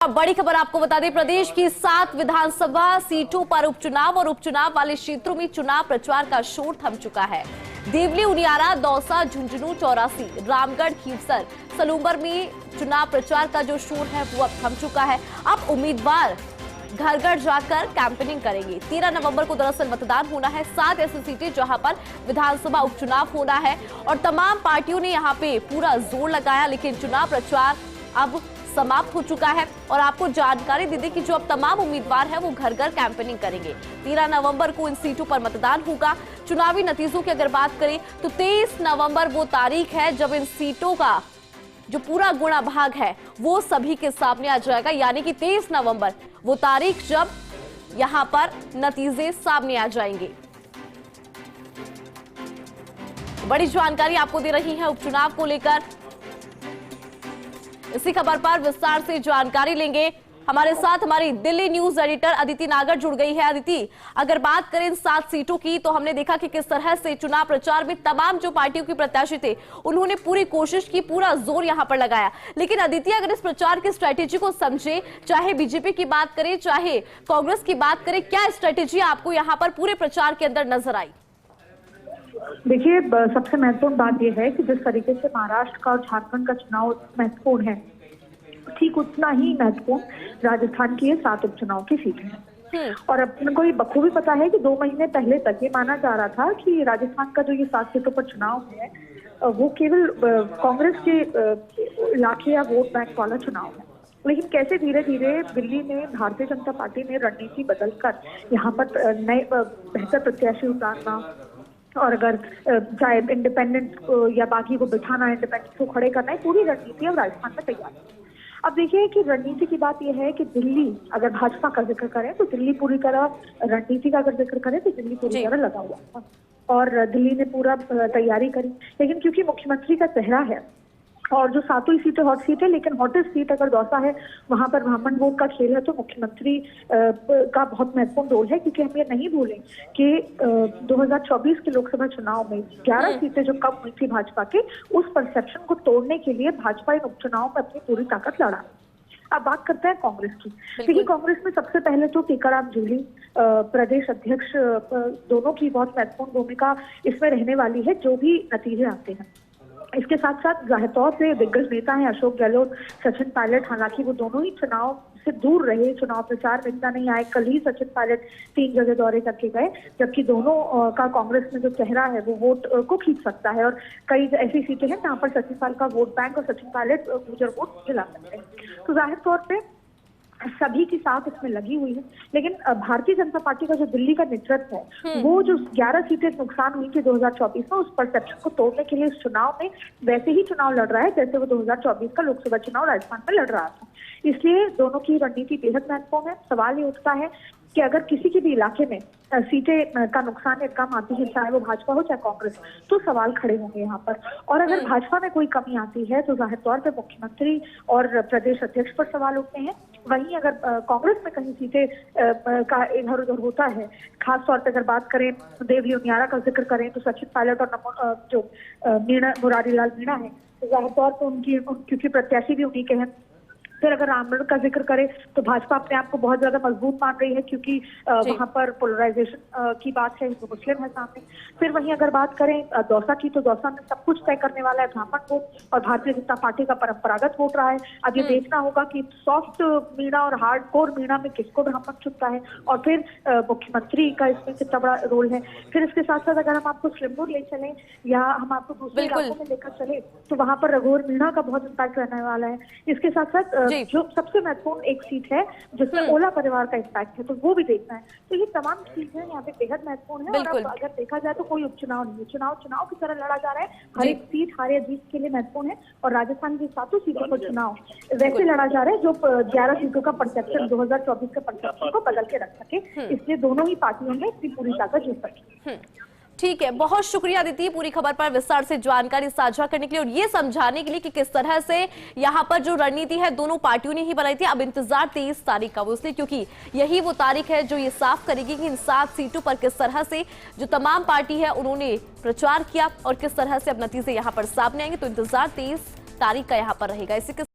बड़ी खबर आपको बता दें, प्रदेश की 7 विधानसभा सीटों पर उपचुनाव और उपचुनाव वाले क्षेत्रों में चुनाव प्रचार का शोर थम चुका है। देवली, उनियारा, दौसा, झुंझुनू, चौरासी, रामगढ़, खीवसर, सलूंबर में चुनाव प्रचार का जो शोर है वो अब थम चुका है। अब उम्मीदवार घर घर जाकर कैंपेनिंग करेंगे। 13 नवंबर को दरअसल मतदान होना है। 7 ऐसी सीटें जहां पर विधानसभा उपचुनाव होना है और तमाम पार्टियों ने यहां पे पूरा जोर लगाया, लेकिन चुनाव प्रचार अब समाप्त हो चुका है। और आपको जानकारी दे दें कि जो अब तमाम उम्मीदवार हैं वो घर घर कैंपेनिंग करेंगे। 13 नवंबर को इन सीटों पर मतदान होगा। चुनावी नतीजों की अगर बात करें तो 23 नवंबर वो तारीख है जब इन सीटों का जो पूरा गुणा भाग है वो सभी के सामने आ जाएगा, यानी कि 23 नवंबर वो तारीख जब यहां पर नतीजे सामने आ जाएंगे। बड़ी जानकारी आपको दे रही है उपचुनाव को लेकर। इसी खबर पर विस्तार से जानकारी लेंगे। हमारे साथ हमारी दिल्ली न्यूज एडिटर अदिति नागर जुड़ गई है। अदिति, अगर बात करें इन 7 सीटों की तो हमने देखा कि किस तरह से चुनाव प्रचार में तमाम जो पार्टियों के प्रत्याशी थे उन्होंने पूरी कोशिश की, पूरा जोर यहां पर लगाया। लेकिन अदिति, अगर इस प्रचार की स्ट्रेटेजी को समझे, चाहे बीजेपी की बात करें चाहे कांग्रेस की बात करें, क्या स्ट्रेटेजी आपको यहाँ पर पूरे प्रचार के अंदर नजर आई? देखिए, सबसे महत्वपूर्ण बात यह है कि जिस तरीके से महाराष्ट्र का और झारखंड का चुनाव महत्वपूर्ण है, ठीक उतना ही महत्वपूर्ण राजस्थान की ये 7 उपचुनाव की सीटें हैं। और अपने को ये बखूबी पता है कि 2 महीने पहले तक ये माना जा रहा था कि राजस्थान का जो ये 7 सीटों पर चुनाव है वो केवल कांग्रेस के इलाके या वोट बैंक वाला चुनाव है। लेकिन कैसे धीरे धीरे दिल्ली में भारतीय जनता पार्टी ने रणनीति बदलकर यहाँ पर नए बेहतर प्रत्याशी उतारना और अगर चाहे इंडिपेंडेंट या बाकी को बिठाना, इंडिपेंडेंट को खड़े करना है, पूरी रणनीति अब राजस्थान में तैयार है। अब देखिए कि रणनीति की बात यह है कि दिल्ली, अगर भाजपा का जिक्र करें तो दिल्ली पूरी तरह, रणनीति का अगर जिक्र करें तो दिल्ली पूरी तरह लगा हुआ था और दिल्ली ने पूरा तैयारी करी। लेकिन क्योंकि मुख्यमंत्री का चेहरा है और जो 7 ही सीटें हॉट सीट है, लेकिन हॉटेस्ट सीट अगर दौसा है, वहां पर ब्राह्मण वोट का खेल है, तो मुख्यमंत्री का बहुत महत्वपूर्ण रोल है। क्योंकि हम ये नहीं भूलें कि 2024 के लोकसभा चुनाव में 11 सीटें जो कम हुई थी भाजपा के, उस परसेप्शन को तोड़ने के लिए भाजपा इन उपचुनाव में अपनी पूरी ताकत लड़ा। अब बात करते हैं कांग्रेस की। देखिए, कांग्रेस में सबसे पहले तो टीकाराम जूली प्रदेश अध्यक्ष, दोनों की बहुत महत्वपूर्ण भूमिका इसमें रहने वाली है जो भी नतीजे आते हैं। इसके साथ साथ जाहिर तौर से दिग्गज नेता हैं अशोक गहलोत, सचिन पायलट। हालांकि वो दोनों ही चुनाव से दूर रहे, चुनाव प्रचार में इतना नहीं आए। कल ही सचिन पायलट 3 जगह दौरे करके गए, जबकि दोनों का कांग्रेस में जो चेहरा है वो वोट को खींच सकता है। और कई ऐसी सीटें हैं जहां पर सचिन पायलट का वोट बैंक और सचिन पायलट गुजर वोट दिला सकते हैं। तो जाहिर तौर पर सभी की साथ इसमें लगी हुई है। लेकिन भारतीय जनता पार्टी का जो दिल्ली का नेतृत्व है, वो जो 11 सीटें नुकसान हुई थी 2024 में, उस परसेप्शन को तोड़ने के लिए इस चुनाव में वैसे ही चुनाव लड़ रहा है जैसे वो 2024 का लोकसभा चुनाव राजस्थान में लड़ रहा था। इसलिए दोनों की रणनीति बेहद महत्वपूर्ण है। सवाल ये उठता है कि अगर किसी के भी इलाके में सीटें का नुकसान या कम आती है, चाहे वो भाजपा हो चाहे कांग्रेस, तो सवाल खड़े होंगे यहाँ पर। और अगर भाजपा में कोई कमी आती है तो जाहिर तौर पर मुख्यमंत्री और प्रदेश अध्यक्ष पर सवाल उठते हैं। वहीं अगर कांग्रेस में कहीं सीटें का इधर उधर होता है, खासतौर पर अगर बात करें देवली उनियारा का जिक्र करें तो सचिन पायलट और जो मीणा, मुरारी लाल मीणा है, तो जाहिर तौर पर उनकी, क्योंकि प्रत्याशी भी उन्हीं के हैं। फिर अगर रामगढ़ का जिक्र करें तो भाजपा अपने आप को बहुत ज्यादा मजबूत मान रही है, क्योंकि वहां पर पोलराइजेशन की बात है, तो मुस्लिम है सामने। फिर वहीं अगर बात करें दौसा की, तो दौसा में सब कुछ तय करने वाला है ब्राह्मण वोट और भारतीय जनता पार्टी का परंपरागत वोट रहा है। अब ये देखना होगा कि सॉफ्ट मीणा और हार्ड कोर मीणा में किसको ब्राह्मण चुनता है, और फिर मुख्यमंत्री का इसमें कितना बड़ा रोल है। फिर इसके साथ साथ अगर हम आपको सिलंबूर ले चलें या हम आपको दूसरे इलाकों में लेकर चले तो वहां पर रघुवर मीणा का बहुत इम्पैक्ट रहने वाला है। इसके साथ साथ जो सबसे महत्वपूर्ण एक सीट है जिसमें ओला परिवार का इम्पैक्ट है, तो वो भी देखना है। तो ये तमाम चीजें यहाँ पे बेहद महत्वपूर्ण है। और अब अगर देखा जाए तो कोई उपचुनाव नहीं है, चुनाव की तरह लड़ा जा रहा है। हर एक सीट, हर एक जीत के लिए महत्वपूर्ण है। और राजस्थान की 7 सीटों पर चुनाव वैसे लड़ा जा रहा है जो 11 सीटों का परसेप्शन 2024 के परसेप्शन को बदल के रख सके। इसलिए दोनों ही पार्टियों ने इसकी पूरी ताकत जुट सकी। ठीक है, बहुत शुक्रिया अदिति पूरी खबर पर विस्तार से जानकारी साझा करने के लिए और ये समझाने के लिए कि किस तरह से यहाँ पर जो रणनीति है दोनों पार्टियों ने ही बनाई थी। अब इंतजार 23 तारीख का, वो इसलिए क्योंकि यही वो तारीख है जो ये साफ करेगी कि इन 7 सीटों पर किस तरह से जो तमाम पार्टी है उन्होंने प्रचार किया और किस तरह से अब नतीजे यहाँ पर सामने आएंगे। तो इंतजार 23 तारीख का यहाँ पर रहेगा। इसी के